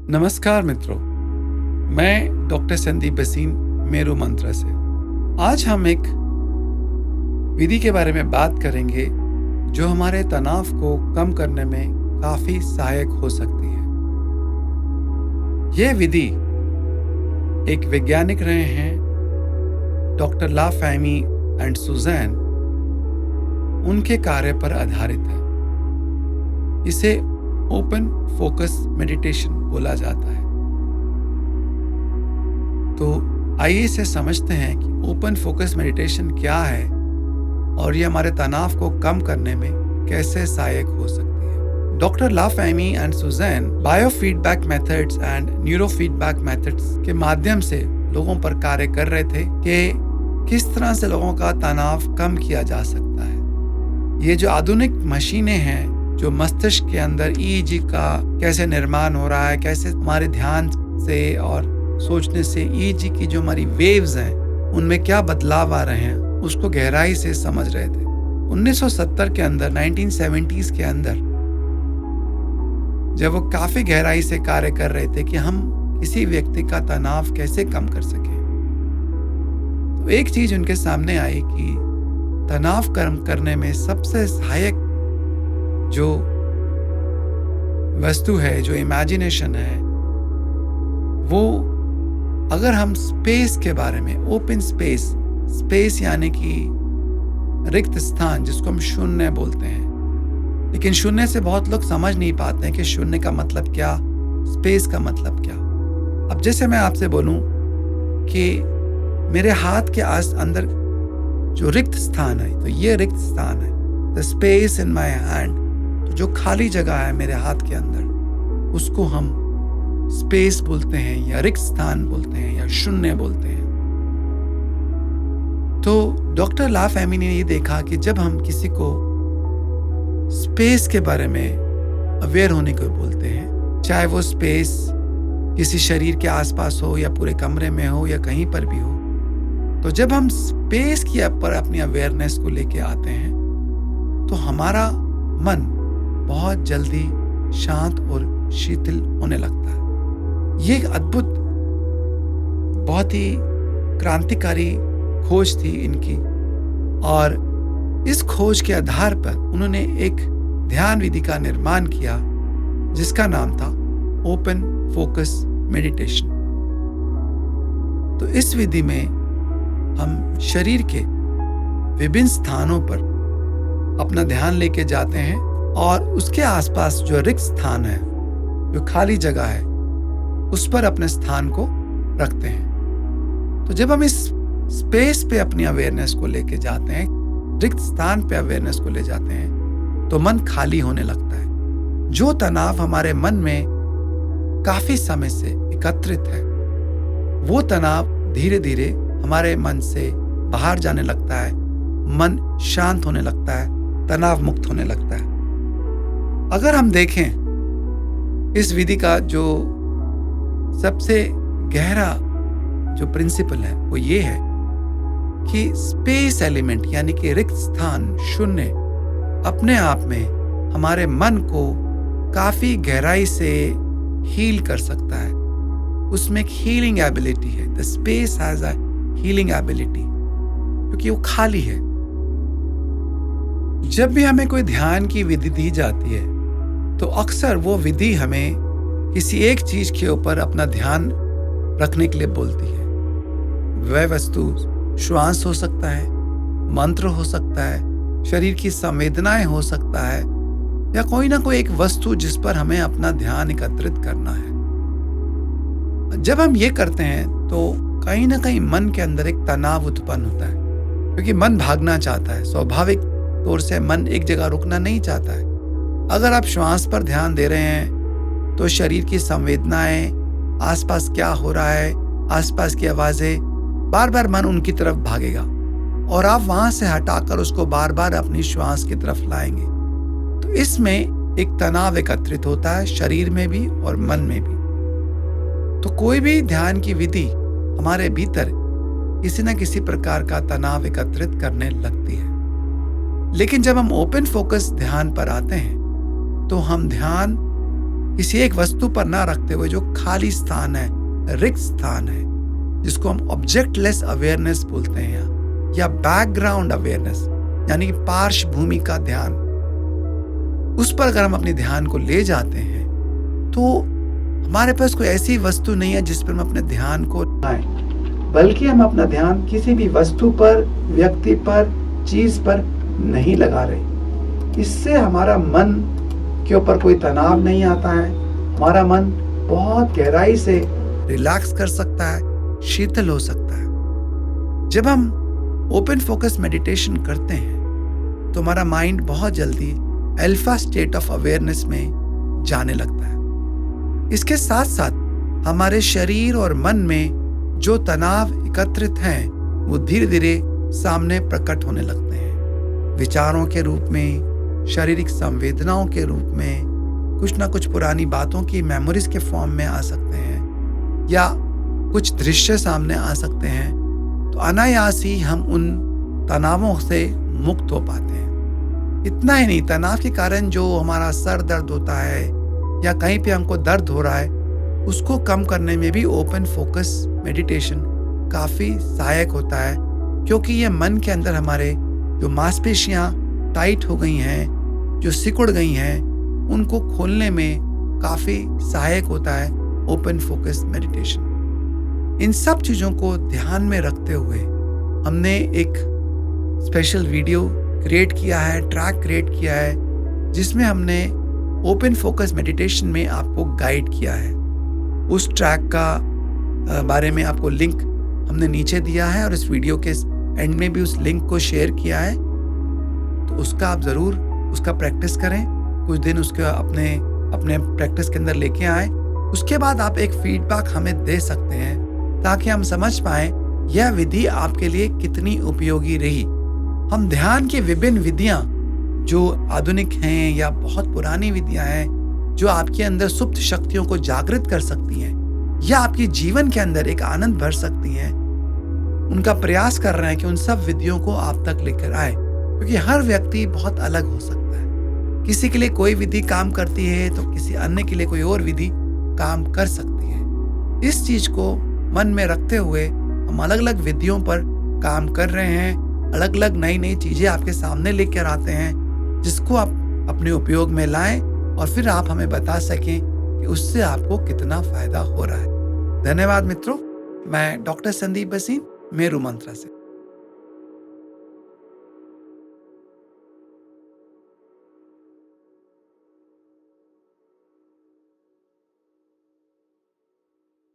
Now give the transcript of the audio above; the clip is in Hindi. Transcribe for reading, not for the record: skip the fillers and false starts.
नमस्कार मित्रों, मैं डॉक्टर संदीप भसीन मेरू मंत्रा से। आज हम एक विधि के बारे में बात करेंगे जो हमारे तनाव को कम करने में काफी सहायक हो सकती है। यह विधि एक वैज्ञानिक रहे हैं doctor Les Fehmi and Suzanne, उनके कार्य पर आधारित है। इसे ओपन फोकस मेडिटेशन बोला जाता है। तो आइए इसे समझते हैं कि ओपन फोकस मेडिटेशन क्या है और ये हमारे तनाव को कम करने में कैसे सहायक हो सकती है। Doctor Les Fehmi and Susan biofeedback methods and neurofeedback methods के माध्यम से लोगों पर कार्य कर रहे थे कि किस तरह से लोगों का तनाव कम किया जा सकता है। ये जो आधुनिक मशीनें हैं, जो मस्तिष्क के अंदर ईईजी का कैसे निर्माण हो रहा है, कैसे हमारे ध्यान से और सोचने से ईईजी की जो हमारी वेव्स हैं उनमें क्या बदलाव आ रहे हैं, उसको गहराई से समझ रहे थे। 1970 के अंदर, 1970s के अंदर जब वो काफी गहराई से कार्य कर रहे थे कि हम किसी व्यक्ति का तनाव कैसे कम कर सकें, तो एक चीज उनके सामने आई कि तनाव कम करने में सबसे सहायक जो वस्तु है, जो इमेजिनेशन है, वो अगर हम स्पेस के बारे में, ओपन स्पेस यानी कि रिक्त स्थान, जिसको हम शून्य बोलते हैं, लेकिन शून्य से बहुत लोग समझ नहीं पाते हैं कि शून्य का मतलब क्या, स्पेस का मतलब क्या। अब जैसे मैं आपसे बोलूं कि मेरे हाथ के अंदर जो रिक्त स्थान है, तो ये रिक्त स्थान है, the space in my hand, जो खाली जगह है मेरे हाथ के अंदर, उसको हम स्पेस बोलते हैं या रिक्त स्थान बोलते हैं या शून्य बोलते हैं। तो डॉक्टर ला फैमी ने ये देखा कि जब हम किसी को स्पेस के बारे में अवेयर होने को बोलते हैं, चाहे वो स्पेस किसी शरीर के आसपास हो या पूरे कमरे में हो या कहीं पर भी हो, तो जब हम स्पेस की पर अपनी अवेयरनेस को लेके आते हैं तो हमारा मन बहुत जल्दी शांत और शीतल होने लगता है। ये एक अद्भुत, बहुत ही क्रांतिकारी खोज थी इनकी, और इस खोज के आधार पर उन्होंने एक ध्यान विधि का निर्माण किया जिसका नाम था ओपन फोकस मेडिटेशन। तो इस विधि में हम शरीर के विभिन्न स्थानों पर अपना ध्यान लेके जाते हैं और उसके आसपास जो रिक्त स्थान है, जो खाली जगह है, उस पर अपने स्थान को रखते हैं। तो जब हम इस स्पेस पे अपनी अवेयरनेस को लेके जाते हैं, रिक्त स्थान पे अवेयरनेस को ले जाते हैं, तो मन खाली होने लगता है। जो तनाव हमारे मन में काफी समय से एकत्रित है, वो तनाव धीरे धीरे हमारे मन से बाहर जाने लगता है, मन शांत होने लगता है, तनाव मुक्त होने लगता है। अगर हम देखें इस विधि का जो सबसे गहरा जो प्रिंसिपल है, वो ये है कि स्पेस एलिमेंट यानी कि रिक्त स्थान, शून्य, अपने आप में हमारे मन को काफी गहराई से हील कर सकता है। उसमें एक हीलिंग एबिलिटी है। The space has a healing ability, क्योंकि वो खाली है। जब भी हमें कोई ध्यान की विधि दी जाती है तो अक्सर वो विधि हमें किसी एक चीज के ऊपर अपना ध्यान रखने के लिए बोलती है। वह वस्तु श्वास हो सकता है, मंत्र हो सकता है, शरीर की संवेदनाएं हो सकता है, या कोई ना कोई एक वस्तु जिस पर हमें अपना ध्यान एकत्रित करना है। जब हम ये करते हैं तो कहीं ना कहीं मन के अंदर एक तनाव उत्पन्न होता है, क्योंकि मन भागना चाहता है। स्वाभाविक तौर से मन एक जगह रुकना नहीं चाहता है। अगर आप श्वास पर ध्यान दे रहे हैं तो शरीर की संवेदनाएं, आसपास क्या हो रहा है, आसपास की आवाजें, बार बार मन उनकी तरफ भागेगा और आप वहां से हटाकर उसको बार बार अपनी श्वास की तरफ लाएंगे। तो इसमें एक तनाव एकत्रित होता है, शरीर में भी और मन में भी। तो कोई भी ध्यान की विधि हमारे भीतर किसी न किसी प्रकार का तनाव एकत्रित करने लगती है। लेकिन जब हम ओपन फोकस ध्यान पर आते हैं तो हम ध्यान किसी एक वस्तु पर ना रखते हुए जो खाली स्थान है, रिक्त स्थान है, जिसको हम ऑब्जेक्टलेस अवेयरनेस बोलते हैं या बैकग्राउंड अवेयरनेस, यानी कि पार्श्वभूमि का ध्यान, उस पर अगर हम अपने ध्यान को ले जाते हैं तो हमारे पास कोई ऐसी वस्तु नहीं है जिस पर हम अपने ध्यान को लगाएं, बल्कि हम अपना ध्यान किसी भी वस्तु पर, व्यक्ति पर, चीज पर नहीं लगा रहे। इससे हमारा मन के ऊपर कोई तनाव नहीं आता है, हमारा मन बहुत गहराई से रिलैक्स कर सकता है, शीतल हो सकता है। जब हम ओपन फोकस मेडिटेशन करते हैं तो हमारा माइंड बहुत जल्दी अल्फा स्टेट ऑफ अवेयरनेस में जाने लगता है। इसके साथ साथ हमारे शरीर और मन में जो तनाव एकत्रित हैं वो धीरे धीरे सामने प्रकट होने लगते हैं, विचारों के रूप में, शारीरिक संवेदनाओं के रूप में, कुछ ना कुछ पुरानी बातों की मेमोरीज के फॉर्म में आ सकते हैं या कुछ दृश्य सामने आ सकते हैं। तो अनायास ही हम उन तनावों से मुक्त हो पाते हैं। इतना ही नहीं, तनाव के कारण जो हमारा सर दर्द होता है या कहीं पे हमको दर्द हो रहा है, उसको कम करने में भी ओपन फोकस मेडिटेशन काफ़ी सहायक होता है, क्योंकि ये मन के अंदर हमारे जो मांसपेशियां टाइट हो गई हैं, जो सिकुड़ गई हैं, उनको खोलने में काफ़ी सहायक होता है ओपन फोकस मेडिटेशन। इन सब चीज़ों को ध्यान में रखते हुए हमने एक स्पेशल वीडियो क्रिएट किया है, ट्रैक क्रिएट किया है, जिसमें हमने ओपन फोकस मेडिटेशन में आपको गाइड किया है। उस ट्रैक का बारे में आपको लिंक हमने नीचे दिया है और इस वीडियो के एंड में भी उस लिंक को शेयर किया है। तो उसका आप ज़रूर उसका प्रैक्टिस करें, कुछ दिन उसके अपने प्रैक्टिस के अंदर लेके आए। उसके बाद आप एक फीडबैक हमें दे सकते हैं ताकि हम समझ पाएं यह विधि आपके लिए कितनी उपयोगी रही। हम ध्यान की विभिन्न विधियां जो आधुनिक हैं या बहुत पुरानी विधियां हैं जो आपके अंदर सुप्त शक्तियों को जागृत कर सकती हैं या आपके जीवन के अंदर एक आनंद भर सकती हैं, उनका प्रयास कर रहे हैं कि उन सब विधियों को आप तक लेकर आए, क्योंकि हर व्यक्ति बहुत अलग हो सकता है। किसी के लिए कोई विधि काम करती है तो किसी अन्य के लिए कोई और विधि काम कर सकती है। इस चीज को मन में रखते हुए हम अलग अलग विधियों पर काम कर रहे हैं, अलग अलग नई नई चीजें आपके सामने लेकर आते हैं जिसको आप अपने उपयोग में लाएं और फिर आप हमें बता सकें कि उससे आपको कितना फायदा हो रहा है। धन्यवाद मित्रों, मैं डॉक्टर संदीप भसीन, मेरू मंत्रा से।